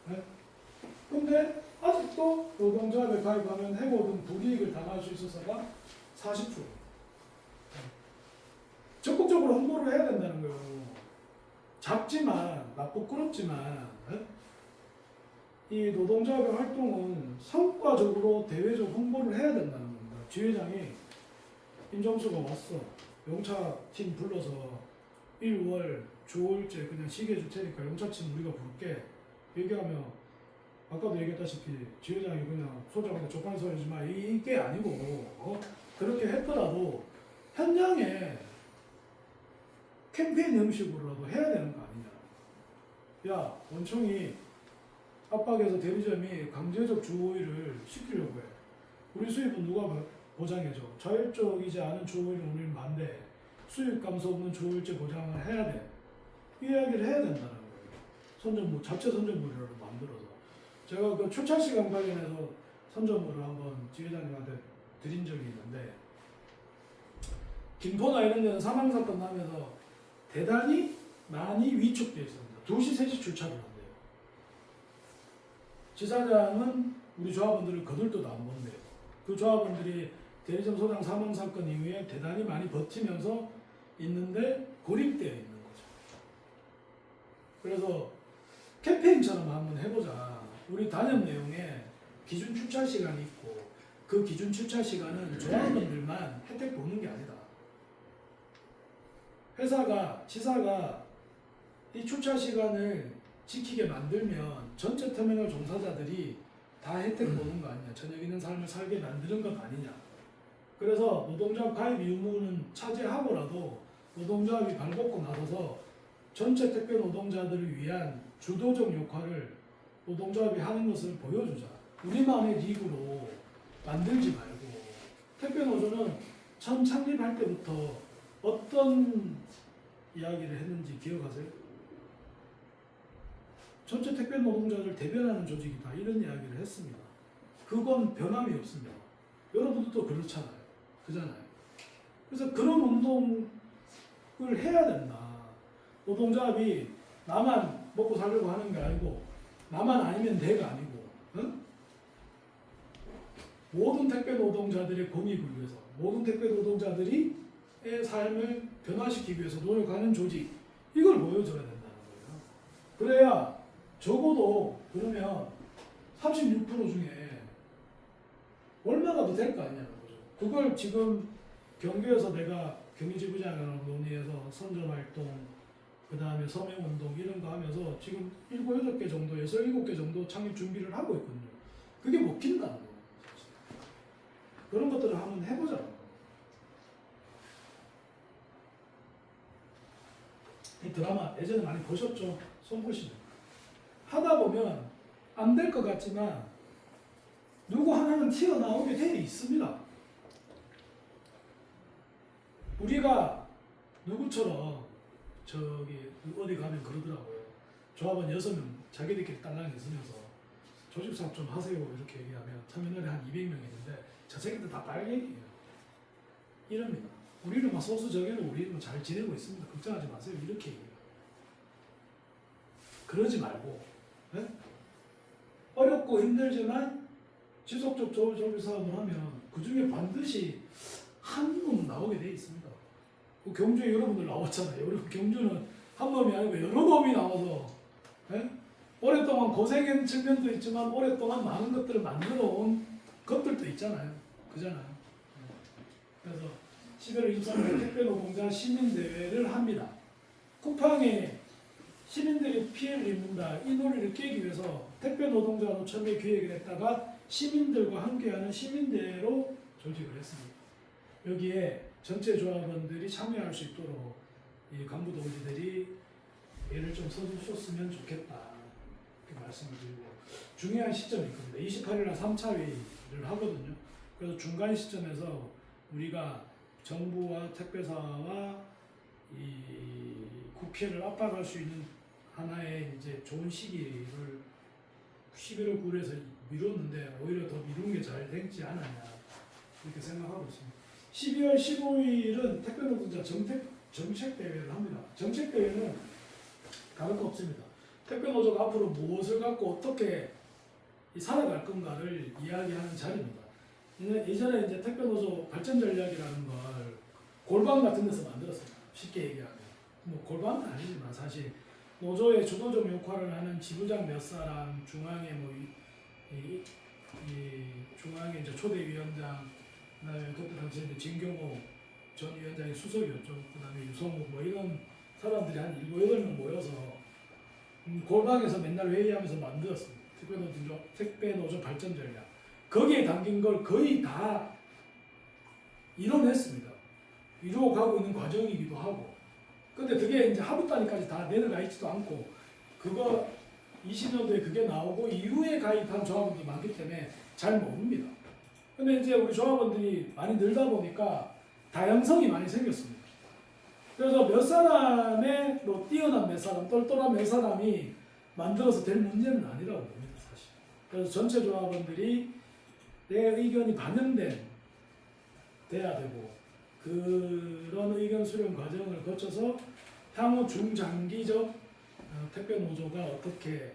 네? 근데 아직도 노동조합에 가입하면 해고 등 불이익을 당할 수 있어서가 40%. 적극적으로 홍보를 해야 된다는 거예요. 작지만, 부끄럽지만, 이 노동조합의 활동은 성과적으로 대외적 홍보를 해야 된다는 겁니다. 지회장이 임정수가 왔어. 용차팀 불러서 1월 주월째 그냥 쉬게 해줄 테니까 용차팀 우리가 부를게. 얘기하면 아까도 얘기했다시피 지회장이 그냥 소장한테 족발 소리지 마 이게 아니고, 그렇게 했더라도 현장에 캠페인 형식으로라도 해야 되는 거 아니냐. 야, 원청이 압박해서 대리점이 강제적 주 5일을 시키려고 해. 우리 수입은 누가 보장해줘? 자율적이지 않은 주 5일은 우리는 반대. 수입 감소 없는 주 5일제 보장을 해야 돼. 이 이야기를 해야 된다는 거예요. 선전부, 자체 선전부를 만들어서. 제가 그 출차 시간 관련해서 선전부를 한번 지회장님한테 드린 적이 있는데, 김포나 이런 데는 사망사건 나면서 대단히 많이 위축되어 있습니다. 2시, 3시 출차를 한대요. 지사장은 우리 조합원들을 거들떠도 안 본대요. 그 조합원들이 대리점 소장 사망사건 이후에 대단히 많이 버티면서 있는데 고립되어 있는 거죠. 그래서 캠페인처럼 한번 해보자. 우리 단협 내용에 기준 출차 시간이 있고, 그 기준 출차 시간은 조합원들만 혜택 보는 게 아니다. 지사가 이 출차 시간을 지키게 만들면 전체 터미널 종사자들이 다 혜택 보는 거 아니냐. 저녁 있는 삶을 살게 만드는 것 아니냐. 그래서 노동조합 가입 의무는 차지하고라도 노동조합이 발벗고 나서서 전체 택배 노동자들을 위한 주도적 역할을 노동조합이 하는 것을 보여주자. 우리만의 리그로 만들지 말고. 택배 노조는 처음 창립할 때부터 어떤 이야기를 했는지 기억하세요? 전체 택배 노동자를 대변하는 조직이다. 이런 이야기를 했습니다. 그건 변함이 없습니다. 여러분들도 그렇잖아요. 그잖아요. 그래서 그런 운동을 해야 된다. 노동조합이 나만 먹고 살려고 하는 게 아니고, 나만 아니면 내가 아니고, 응? 모든 택배 노동자들의 권익을 위해서, 모든 택배 노동자들이 삶을 변화시키기 위해서 노력하는 조직, 이걸 보여줘야 된다는 거예요. 그래야 적어도 그러면 36% 중에 얼마가 더 될 거 아니냐는 거죠. 그걸 지금 경기에서 내가 경기지부장이랑 논의해서 선전활동, 그 다음에 서명운동 이런 거 하면서 지금 7, 8개 정도에서 7개 정도 창립 준비를 하고 있거든요. 그게 먹힌다는 거예요. 그런 것들을 한번 해보자. 이 드라마 예전에 많이 보셨죠? 손보시는. 하다 보면 안 될 것 같지만 누구 하나는 튀어나오게 되어 있습니다. 우리가 누구처럼 저기 어디 가면 그러더라고요. 조합원 6명 자기들끼리 딸랑 있으면서 조직사업 좀 하세요 이렇게 얘기하면 터미널에 한 200명 있는데 저 새끼들 다 빨갱이에요. 이럽니다. 우리는 막 소수 적에는 우리는 잘 지내고 있습니다. 걱정하지 마세요. 이렇게 얘기해요. 그러지 말고, 네? 어렵고 힘들지만 지속적 조직 사업을 하면 그 중에 반드시 한 놈은 나오게 돼 있습니다. 그 경주에 여러분들 나왔잖아요. 여러분 경주는 한 놈이 아니고 여러 놈이 나와서, 네? 오랫동안 고생한 측면도 있지만 오랫동안 많은 것들을 만들어 온 것들도 있잖아요. 그잖아요. 그래서 11월 23일 택배노동자 시민대회를 합니다. 쿠팡에 시민들이 피해를 입는다 이 논리를 깨기 위해서 택배노동자 노총에 기획을 했다가 시민들과 함께하는 시민대회로 조직을 했습니다. 여기에 전체 조합원들이 참여할 수 있도록 이 간부 동지들이 예를 좀 써주셨으면 좋겠다 이렇게 말씀을 드리고 중요한 시점이 있습니다. 28일 날 3차 회의를 하거든요. 그래서 중간 시점에서 우리가 정부와 택배사와 이 국회를 압박할 수 있는 하나의 이제 좋은 시기를 11월 9일에서 미뤘는데 오히려 더 미룬 게 잘 되지 않았냐 이렇게 생각하고 있습니다. 12월 15일은 택배노동자 정책대회를 합니다. 정책대회는 다른 거 없습니다. 택배노조가 앞으로 무엇을 갖고 어떻게 살아갈 건가를 이야기하는 자리입니다. 예전에 이제 택배노조 발전 전략이라는 걸 골방 같은 데서 만들었습니다. 쉽게 얘기하면. 뭐 골방은 아니지만 사실 노조의 주도적 역할을 하는 지부장 몇 사람, 중앙에 중앙에 이제 초대위원장, 그다음에 그때 당시에 진경호 전 위원장이 수석이었죠. 그다음에 유성욱 뭐 이런 사람들이 한 7, 8명 모여서 골방에서 맨날 회의하면서 만들었습니다. 택배노조 발전 전략. 거기에 담긴 걸 거의 다 이뤄냈습니다. 이루어가고 있는 과정이기도 하고. 근데 그게 이제 하부 단위까지 다 내려가 있지도 않고, 그거 20년도에 그게 나오고 이후에 가입한 조합원들이 많기 때문에 잘 모릅니다. 근데 이제 우리 조합원들이 많이 늘다 보니까 다양성이 많이 생겼습니다. 그래서 몇 사람의 뭐 뛰어난 몇 사람, 똘똘한 몇 사람이 만들어서 될 문제는 아니라고 봅니다, 사실. 그래서 전체 조합원들이 내 의견이 반영돼야 되고 그런 의견 수렴 과정을 거쳐서 향후 중장기적 택배 노조가 어떻게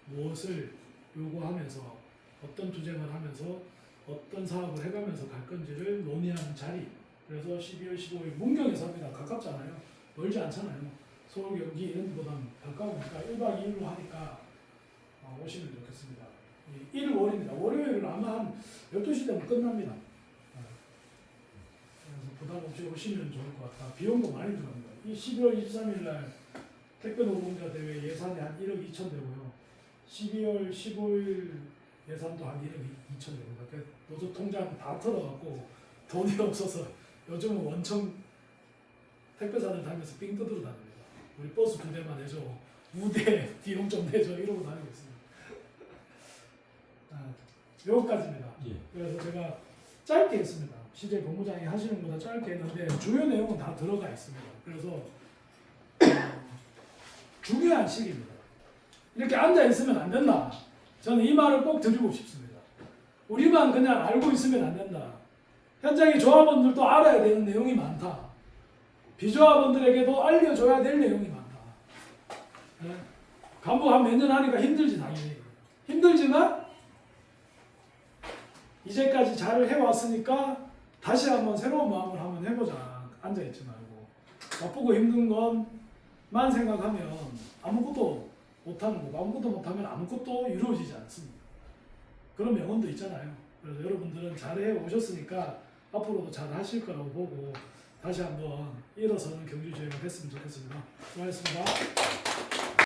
무엇을 요구하면서 어떤 투쟁을 하면서 어떤 사업을 해가면서 갈 건지를 논의하는 자리. 그래서 12월 15일 문경에서 합니다. 가깝잖아요. 멀지 않잖아요. 서울, 경기 이런 데보다는 가까우니까 1박 2일로 하니까 오시면 좋겠습니다. 1월입니다. 월요일은 아마 한 12시 되면 끝납니다. 그래서 부담 없이 오시면 좋을 것 같다. 비용도 많이 들어갑니다. 이 12월 23일 날 택배노동자 대회 예산이 한 1억 2천 되고요. 12월 15일 예산도 한 1억 2천 됩니다. 그러니까 노조 통장 다 털어갖고 돈이 없어서 요즘은 원청 택배사들 다니면서 삥 뜯으러 다닙니다. 우리 버스 2대만 내줘. 무대 비용 좀 내줘. 이러고 다니고 있습니다. 여기까지입니다. 예. 그래서 제가 짧게 했습니다. 실제 본부장이 하시는 것보다 짧게 했는데 주요 내용은 다 들어가 있습니다. 그래서 중요한 시기입니다. 이렇게 앉아 있으면 안 된다. 저는 이 말을 꼭 드리고 싶습니다. 우리만 그냥 알고 있으면 안 된다. 현장의 조합원들도 알아야 되는 내용이 많다. 비조합원들에게도 알려줘야 될 내용이 많다. 네? 간부 한 몇 년 하니까 힘들지 당연히. 힘들지만 이제까지 잘 해왔으니까 다시 한번 새로운 마음을 한번 해보자. 앉아있지 말고. 바쁘고 힘든 것만 생각하면 아무것도 못하는 거고, 아무것도 못하면 아무것도 이루어지지 않습니다. 그런 명언도 있잖아요. 그래서 여러분들은 잘해 오셨으니까 앞으로도 잘 하실 거라고 보고 다시 한번 일어서는 경주주행을 했으면 좋겠습니다. 수고하셨습니다.